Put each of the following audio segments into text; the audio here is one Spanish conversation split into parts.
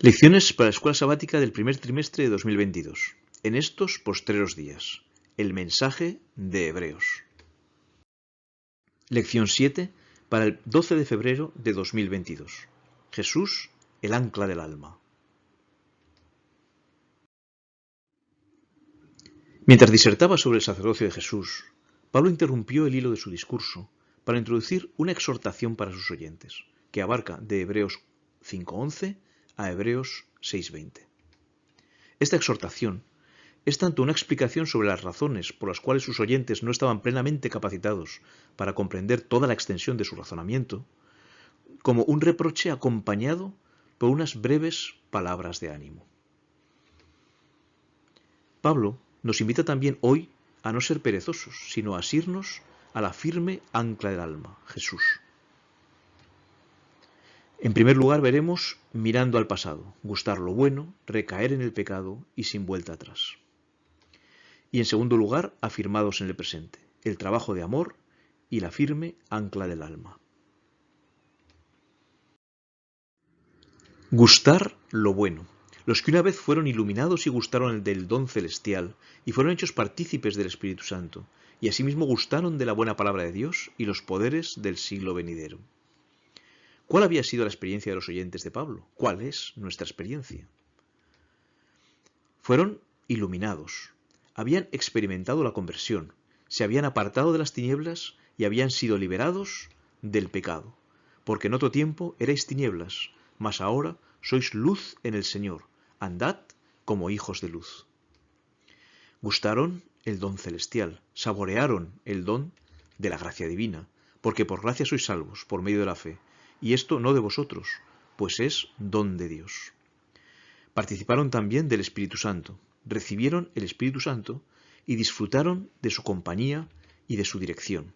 Lecciones para la Escuela Sabática del primer trimestre de 2022. En estos postreros días. El mensaje de Hebreos. Lección 7 para el 12 de febrero de 2022. Jesús, el ancla del alma. Mientras disertaba sobre el sacerdocio de Jesús, Pablo interrumpió el hilo de su discurso para introducir una exhortación para sus oyentes, que abarca de Hebreos 5:11 a Hebreos 6:20. Esta exhortación es tanto una explicación sobre las razones por las cuales sus oyentes no estaban plenamente capacitados para comprender toda la extensión de su razonamiento, como un reproche acompañado por unas breves palabras de ánimo. Pablo nos invita también hoy a no ser perezosos, sino a asirnos a la firme ancla del alma, Jesús. En primer lugar veremos mirando al pasado, gustar lo bueno, recaer en el pecado y sin vuelta atrás. Y en segundo lugar, afirmados en el presente, el trabajo de amor y la firme ancla del alma. Gustar lo bueno. Los que una vez fueron iluminados y gustaron del don celestial y fueron hechos partícipes del Espíritu Santo, y asimismo gustaron de la buena palabra de Dios y los poderes del siglo venidero. ¿Cuál había sido la experiencia de los oyentes de Pablo? ¿Cuál es nuestra experiencia? Fueron iluminados. Habían experimentado la conversión, se habían apartado de las tinieblas y habían sido liberados del pecado, porque en otro tiempo erais tinieblas, mas ahora sois luz en el Señor, andad como hijos de luz. Gustaron el don celestial, saborearon el don de la gracia divina, porque por gracia sois salvos, por medio de la fe, y esto no de vosotros, pues es don de Dios. Participaron también del Espíritu Santo, recibieron el Espíritu Santo y disfrutaron de su compañía y de su dirección,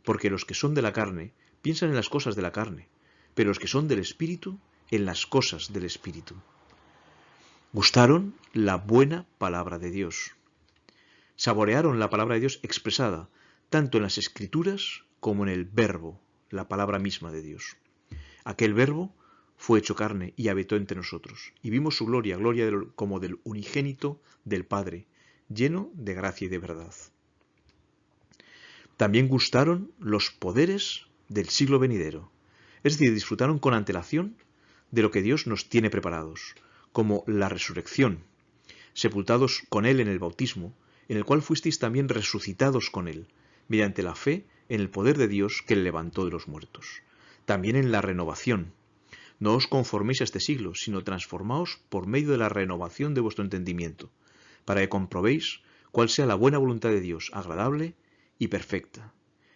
porque los que son de la carne piensan en las cosas de la carne, pero los que son del Espíritu en las cosas del Espíritu. Gustaron la buena palabra de Dios. Saborearon la palabra de Dios expresada tanto en las Escrituras como en el Verbo, la palabra misma de Dios. Aquel Verbo fue hecho carne y habitó entre nosotros, y vimos su gloria, como del unigénito del Padre, lleno de gracia y de verdad. También gustaron los poderes del siglo venidero, es decir, disfrutaron con antelación de lo que Dios nos tiene preparados, como la resurrección, sepultados con Él en el bautismo, en el cual fuisteis también resucitados con Él, mediante la fe en el poder de Dios que le levantó de los muertos. También en la renovación. No os conforméis a este siglo, sino transformaos por medio de la renovación de vuestro entendimiento, para que comprobéis cuál sea la buena voluntad de Dios, agradable y perfecta,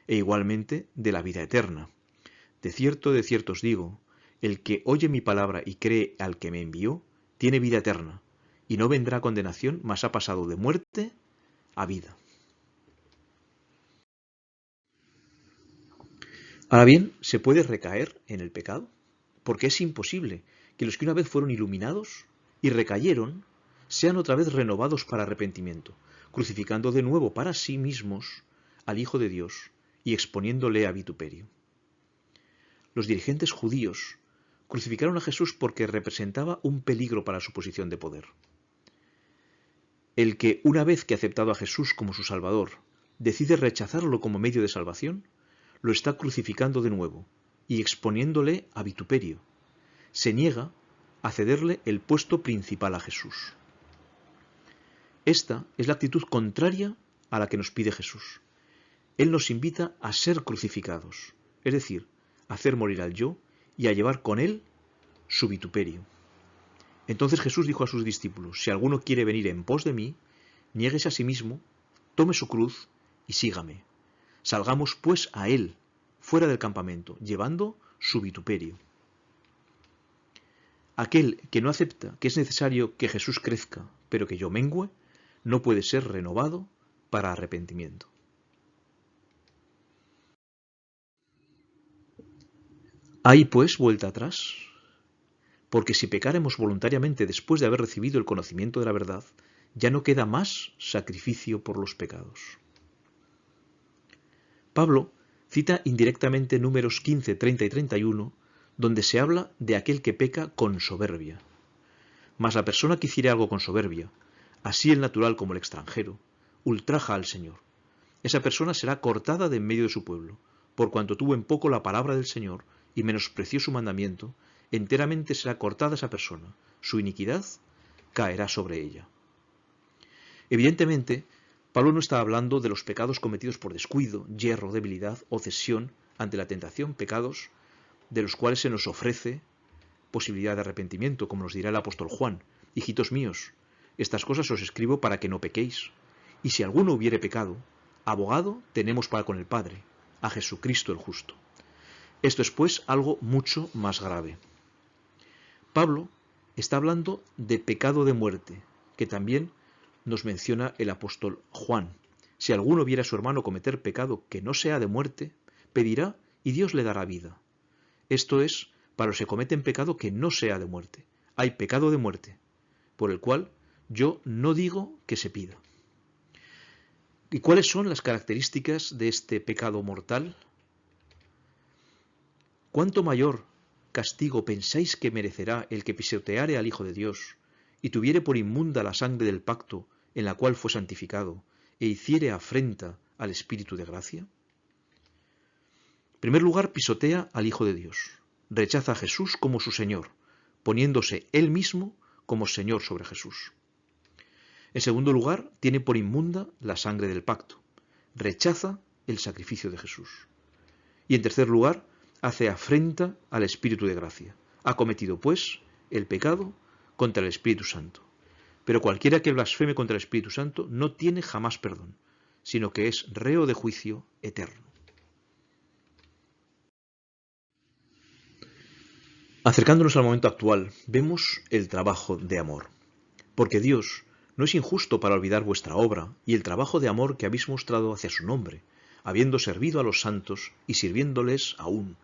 e igualmente de la vida eterna. De cierto os digo, el que oye mi palabra y cree al que me envió, tiene vida eterna, y no vendrá condenación, mas ha pasado de muerte a vida. Ahora bien, ¿se puede recaer en el pecado? Porque es imposible que los que una vez fueron iluminados y recayeron sean otra vez renovados para arrepentimiento, crucificando de nuevo para sí mismos al Hijo de Dios y exponiéndole a vituperio. Los dirigentes judíos crucificaron a Jesús porque representaba un peligro para su posición de poder. El que, una vez que ha aceptado a Jesús como su Salvador, decide rechazarlo como medio de salvación, lo está crucificando de nuevo y exponiéndole a vituperio. Se niega a cederle el puesto principal a Jesús. Esta es la actitud contraria a la que nos pide Jesús. Él nos invita a ser crucificados, es decir, a hacer morir al yo y a llevar con él su vituperio. Entonces Jesús dijo a sus discípulos: si alguno quiere venir en pos de mí, niéguese a sí mismo, tome su cruz y sígame. Salgamos pues a él, fuera del campamento, llevando su vituperio. Aquel que no acepta que es necesario que Jesús crezca, pero que yo mengüe, no puede ser renovado para arrepentimiento. ¿Hay pues vuelta atrás? Porque si pecáremos voluntariamente después de haber recibido el conocimiento de la verdad, ya no queda más sacrificio por los pecados. Pablo cita indirectamente Números 15, 30 y 31, donde se habla de aquel que peca con soberbia. Mas la persona que hiciere algo con soberbia, así el natural como el extranjero, ultraja al Señor. Esa persona será cortada de en medio de su pueblo, por cuanto tuvo en poco la palabra del Señor y menospreció su mandamiento, enteramente será cortada esa persona, su iniquidad caerá sobre ella. Evidentemente, Pablo no está hablando de los pecados cometidos por descuido, yerro, debilidad o cesión ante la tentación, pecados de los cuales se nos ofrece posibilidad de arrepentimiento, como nos dirá el apóstol Juan. Hijitos míos, estas cosas os escribo para que no pequéis. Y si alguno hubiere pecado, abogado tenemos para con el Padre, a Jesucristo el justo. Esto es pues algo mucho más grave. Pablo está hablando de pecado de muerte, que también nos menciona el apóstol Juan. Si alguno viera a su hermano cometer pecado que no sea de muerte, pedirá y Dios le dará vida. Esto es para los que cometen pecado que no sea de muerte. Hay pecado de muerte, por el cual yo no digo que se pida. ¿Y cuáles son las características de este pecado mortal? ¿Cuánto mayor castigo pensáis que merecerá el que pisoteare al Hijo de Dios y tuviere por inmunda la sangre del pacto en la cual fue santificado e hiciere afrenta al Espíritu de gracia? En primer lugar, pisotea al Hijo de Dios. Rechaza a Jesús como su Señor, poniéndose él mismo como Señor sobre Jesús. En segundo lugar, tiene por inmunda la sangre del pacto. Rechaza el sacrificio de Jesús. Y en tercer lugar, hace afrenta al Espíritu de gracia. Ha cometido, pues, el pecado contra el Espíritu Santo. Pero cualquiera que blasfeme contra el Espíritu Santo no tiene jamás perdón, sino que es reo de juicio eterno. Acercándonos al momento actual, vemos el trabajo de amor. Porque Dios no es injusto para olvidar vuestra obra y el trabajo de amor que habéis mostrado hacia su nombre, habiendo servido a los santos y sirviéndoles aún.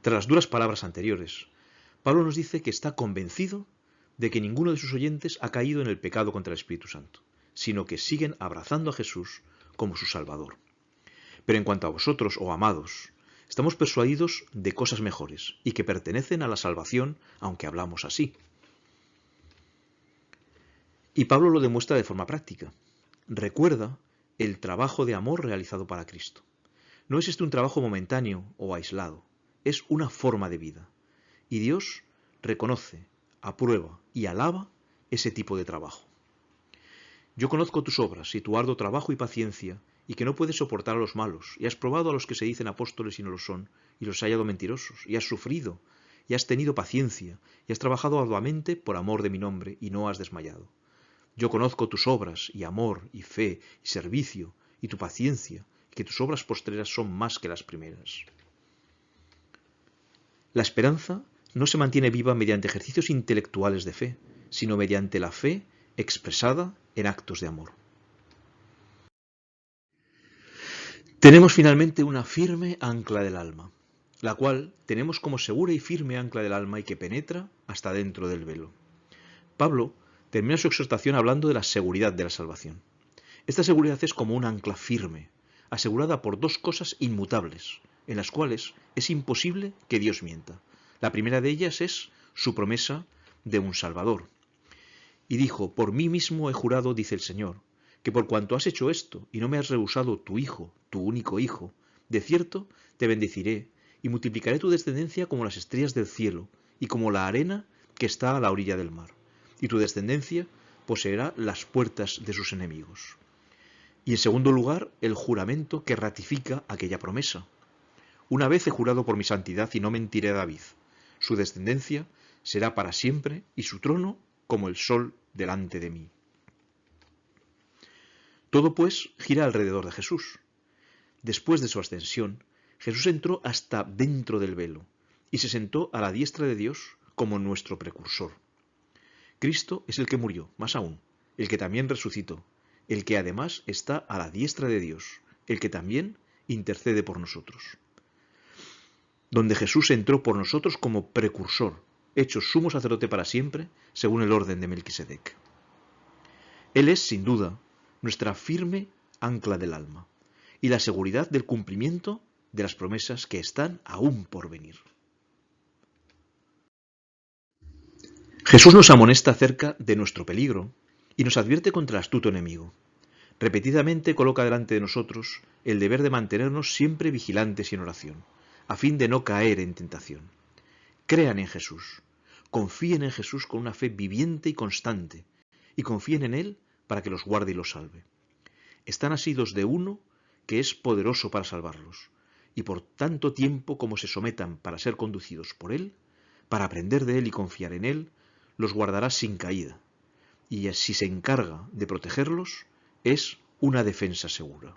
Tras las duras palabras anteriores, Pablo nos dice que está convencido de que ninguno de sus oyentes ha caído en el pecado contra el Espíritu Santo, sino que siguen abrazando a Jesús como su Salvador. Pero en cuanto a vosotros, oh amados, estamos persuadidos de cosas mejores y que pertenecen a la salvación, aunque hablamos así. Y Pablo lo demuestra de forma práctica. Recuerda el trabajo de amor realizado para Cristo. No es este un trabajo momentáneo o aislado, es una forma de vida. Y Dios reconoce, aprueba y alaba ese tipo de trabajo. Yo conozco tus obras y tu arduo trabajo y paciencia, y que no puedes soportar a los malos, y has probado a los que se dicen apóstoles y no lo son, y los has hallado mentirosos, y has sufrido, y has tenido paciencia, y has trabajado arduamente por amor de mi nombre, y no has desmayado. Yo conozco tus obras, y amor, y fe, y servicio, y tu paciencia, y que tus obras postreras son más que las primeras. La esperanza no se mantiene viva mediante ejercicios intelectuales de fe, sino mediante la fe expresada en actos de amor. Tenemos finalmente una firme ancla del alma, la cual tenemos como segura y firme ancla del alma y que penetra hasta dentro del velo. Pablo termina su exhortación hablando de la seguridad de la salvación. Esta seguridad es como un ancla firme, asegurada por dos cosas inmutables, en las cuales es imposible que Dios mienta. La primera de ellas es su promesa de un Salvador. Y dijo, por mí mismo he jurado, dice el Señor, que por cuanto has hecho esto y no me has rehusado tu hijo, tu único hijo, de cierto te bendeciré y multiplicaré tu descendencia como las estrellas del cielo y como la arena que está a la orilla del mar. Y tu descendencia poseerá las puertas de sus enemigos. Y en segundo lugar, el juramento que ratifica aquella promesa. Una vez he jurado por mi santidad y no mentiré a David. Su descendencia será para siempre y su trono como el sol delante de mí. Todo pues gira alrededor de Jesús. Después de su ascensión, Jesús entró hasta dentro del velo y se sentó a la diestra de Dios como nuestro precursor. Cristo es el que murió, más aún, el que también resucitó, el que además está a la diestra de Dios, el que también intercede por nosotros. Donde Jesús entró por nosotros como precursor, hecho sumo sacerdote para siempre, según el orden de Melquisedec. Él es, sin duda, nuestra firme ancla del alma y la seguridad del cumplimiento de las promesas que están aún por venir. Jesús nos amonesta acerca de nuestro peligro y nos advierte contra el astuto enemigo. Repetidamente coloca delante de nosotros el deber de mantenernos siempre vigilantes y en oración, a fin de no caer en tentación. Crean en Jesús, confíen en Jesús con una fe viviente y constante, y confíen en Él para que los guarde y los salve. Están asidos de uno que es poderoso para salvarlos, y por tanto tiempo como se sometan para ser conducidos por Él, para aprender de Él y confiar en Él, los guardará sin caída, y si se encarga de protegerlos, es una defensa segura.